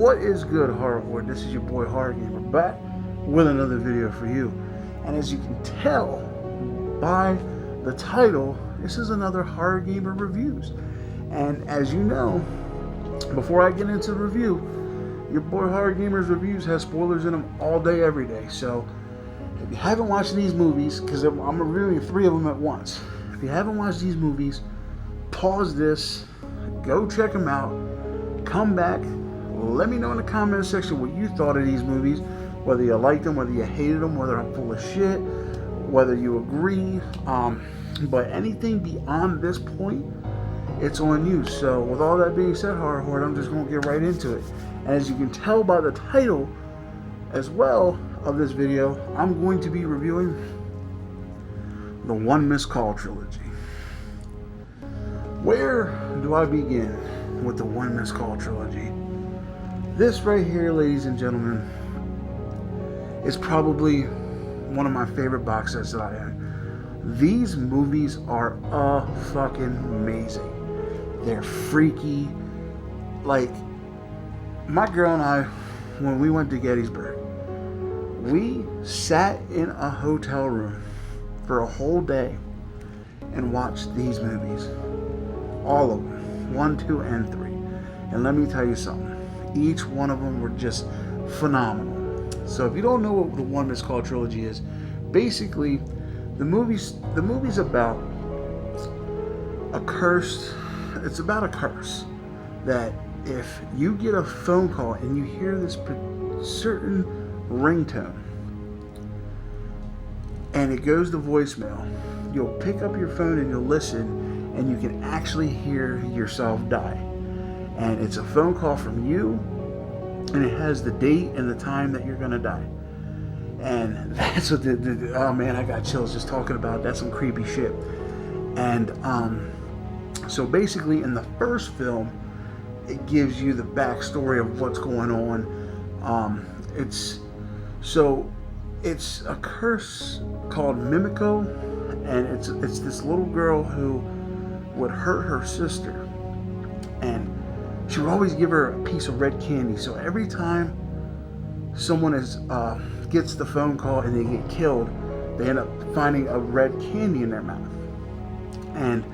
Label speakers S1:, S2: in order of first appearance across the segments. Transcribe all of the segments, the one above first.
S1: What is good, horror horde? This is your boy Horror Gamer back with another video for you. And as you can tell by the title, this is another Horror Gamer Reviews. And as you know, before I get into the review, your boy Horror Gamer's Reviews has spoilers in them all day, every day. So if you haven't watched these movies, because I'm reviewing 3 of them at once. If you haven't watched these movies, pause this, go check them out, come back, let me know in the comment section what you thought of these movies, whether you liked them, whether you hated them, whether I'm full of shit, whether you agree. But anything beyond this point, it's on you. So with all that being said, Horror Horde, I'm just going to get right into it. And as you can tell by the title as well of this video, I'm going to be reviewing the One Missed Call Trilogy. Where do I begin with the One Missed Call Trilogy? This right here, ladies and gentlemen, is probably one of my favorite box sets that I own. These movies are fucking amazing. They're freaky. Like, my girl and I, when we went to Gettysburg, we sat in a hotel room for a whole day and watched these movies. All of them. 1, 2, and 3. And let me tell you something. Each one of them were just phenomenal. So if you don't know what the One Missed Call Trilogy is, basically the movie's about a curse. It's about a curse that if you get a phone call and you hear this certain ringtone and it goes to voicemail, you'll pick up your phone and you'll listen, and you can actually hear yourself die. And it's a phone call from you, and it has the date and the time that you're gonna die. And that's what oh man, I got chills just talking about it. That's some creepy shit. And so basically in the first film, it gives you the backstory of what's going on. It's a curse called Mimico, and it's this little girl who would hurt her sister, and she would always give her a piece of red candy. So every time someone gets the phone call and they get killed, they end up finding a red candy in their mouth. And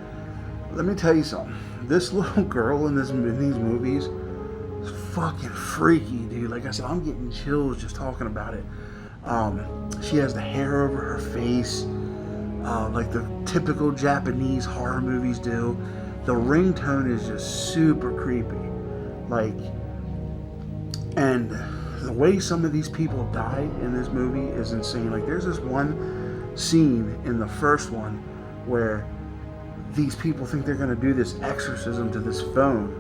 S1: let me tell you something. This little girl in these movies is fucking freaky, dude. Like I said, I'm getting chills just talking about it. She has the hair over her face, like the typical Japanese horror movies do. The ringtone is just super creepy. Like, and the way some of these people died in this movie is insane. Like, there's this one scene in the first one where these people think they're going to do this exorcism to this phone,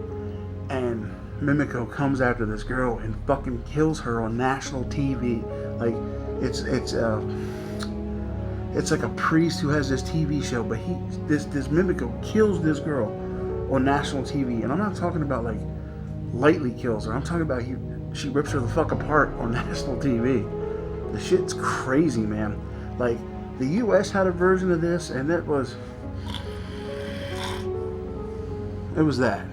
S1: and Mimico comes after this girl and fucking kills her on national TV. Like, it's like a priest who has this TV show, but this Mimico kills this girl on national TV. And I'm not talking about like lightly kills her. I'm talking about she rips her the fuck apart on national TV. The shit's crazy, man. Like, the US had a version of this, and it was that.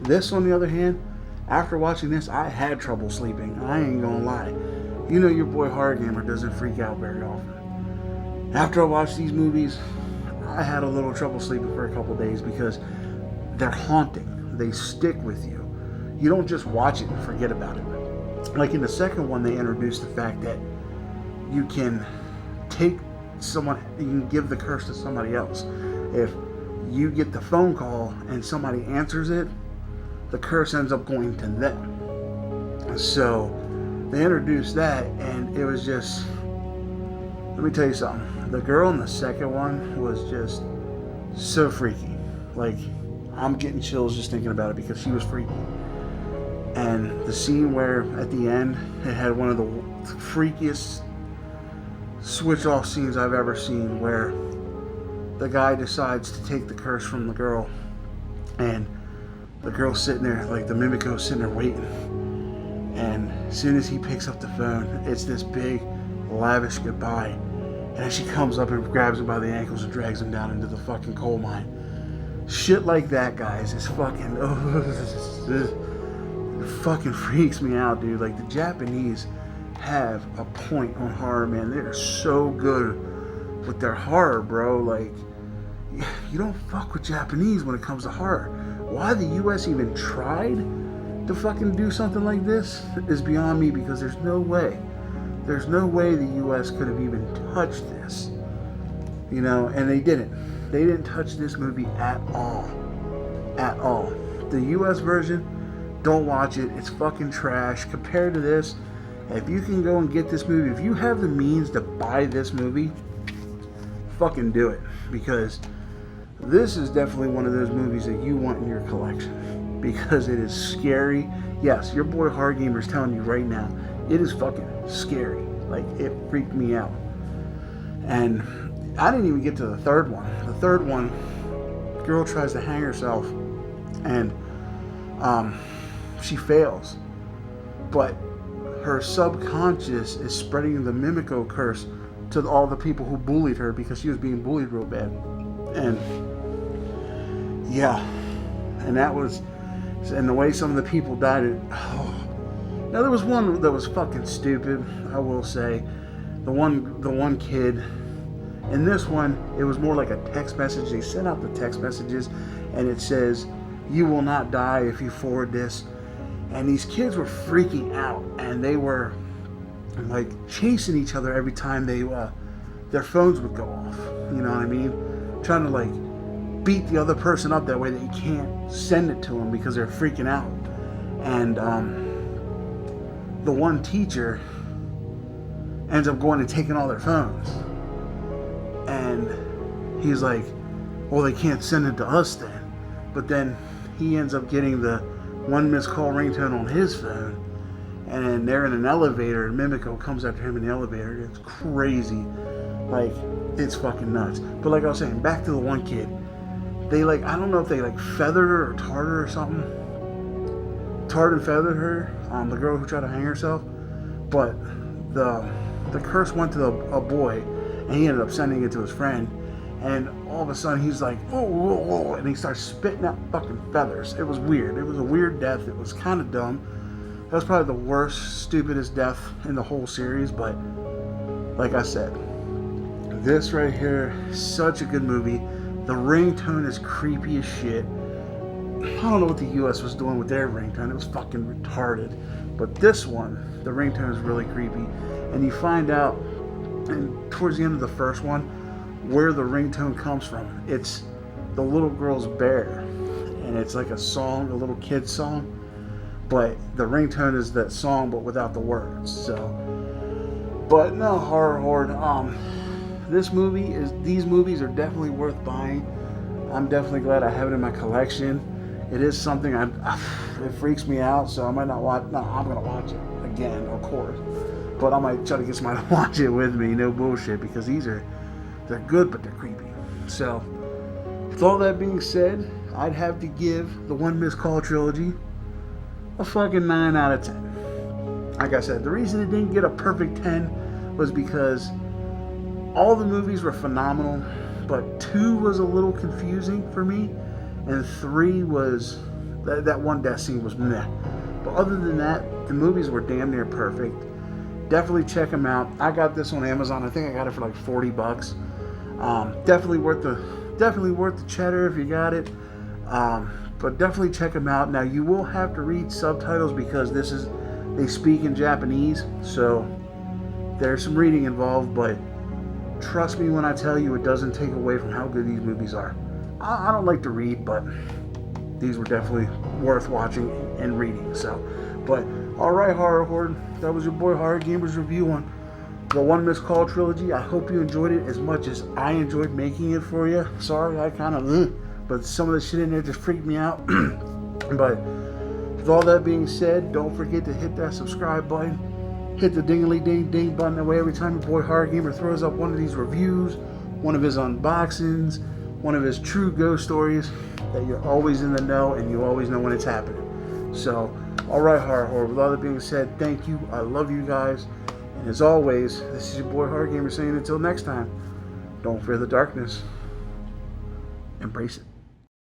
S1: This, on the other hand, after watching this, I had trouble sleeping. I ain't gonna lie. You know your boy Horror Gamer doesn't freak out very often. After I watched these movies, I had a little trouble sleeping for a couple days because they're haunting. They stick with you. You don't just watch it and forget about it. Like in the second one, they introduced the fact that you can you can give the curse to somebody else. If you get the phone call and somebody answers it, the curse ends up going to them. So they introduced that, and it was just, let me tell you something. The girl in the second one was just so freaky. Like, I'm getting chills just thinking about it because she was freaky. And the scene where at the end it had one of the freakiest switch off scenes I've ever seen, where the guy decides to take the curse from the girl, and the girl's sitting there, like the Mimico's sitting there waiting, and as soon as he picks up the phone, it's this big lavish goodbye, and then she comes up and grabs him by the ankles and drags him down into the fucking coal mine. Shit like that, guys, is fucking It fucking freaks me out, dude. Like, the Japanese have a point on horror, man. They're so good with their horror, bro. Like, you don't fuck with Japanese when it comes to horror. Why the US even tried to fucking do something like this is beyond me, because there's no way the US could have even touched this, you know. And they didn't touch this movie at all. The US version, don't watch it. It's fucking trash compared to this. If you can go and get this movie, if you have the means to buy this movie, fucking do it, because this is definitely one of those movies that you want in your collection, because it is scary. Yes, your boy Horror Gamer is telling you right now, it is fucking scary. Like, it freaked me out. And I didn't even get to the third one. The third one, girl tries to hang herself, and she fails. But her subconscious is spreading the Mimico curse to all the people who bullied her, because she was being bullied real bad. And yeah, and the way some of the people died. Now there was one that was fucking stupid, I will say. The one kid. In this one, it was more like a text message. They sent out the text messages, and it says, "You will not die if you forward this." And these kids were freaking out, and they were like chasing each other every time their phones would go off. You know what I mean? Trying to like beat the other person up that way that you can't send it to them because they're freaking out. And the one teacher ends up going and taking all their phones. And he's like, well, they can't send it to us then. But then he ends up getting the One Missed Call ringtone on his phone. And then they're in an elevator, and Mimico comes after him in the elevator. It's crazy. Like, it's fucking nuts. But like I was saying, back to the one kid. They like, I don't know if they like feathered her or tarred her or something. Tarred and feathered her, the girl who tried to hang herself. But the curse went to a boy, and he ended up sending it to his friend. And all of a sudden he's like, oh, and he starts spitting out fucking feathers. It was weird. It was a weird death. It was kind of dumb. That was probably the worst, stupidest death in the whole series. But like I said, this right here, such a good movie. The ringtone is creepy as shit. I don't know what the US was doing with their ringtone. It was fucking retarded. But this one, the ringtone is really creepy. And you find out, and towards the end of the first one, where the ringtone comes from. It's the little girl's bear. And it's like a song, a little kid's song. But the ringtone is that song, but without the words. So, but no, H0rr0rr. These movies are definitely worth buying. I'm definitely glad I have it in my collection. It is something it freaks me out, so I might not watch. No, I'm gonna watch it again, of course. But I might try to get somebody to watch it with me. No bullshit, because they're good, but they're creepy. So, with all that being said, I'd have to give the One Missed Call Trilogy a fucking 9 out of 10. Like I said, the reason it didn't get a perfect 10 was because all the movies were phenomenal, but 2 was a little confusing for me, and 3 was that one death scene was meh. But other than that, the movies were damn near perfect. Definitely check them out. I got this on Amazon. I think I got it for like $40. Definitely worth the cheddar if you got it. But definitely check them out. Now you will have to read subtitles because they speak in Japanese, so there's some reading involved, but trust me when I tell you, it doesn't take away from how good these movies are. I don't like to read, but these were definitely worth watching and reading. So, but alright, H0rr0rr, that was your boy Horror Gamer's review on the One Missed Call Trilogy. I hope you enjoyed it as much as I enjoyed making it for you. Sorry, I kind of but some of the shit in there just freaked me out. But with all that being said, don't forget to hit that subscribe button. Hit the ding-a-ling-ding-ding button. That way every time your boy Horror Gamer throws up one of these reviews, one of his unboxings, one of his true ghost stories, that you're always in the know and you always know when it's happening. So, alright, H0rr0rr, with all that being said, thank you. I love you guys. And as always, this is your boy Horror Gamer saying until next time, don't fear the darkness. Embrace it.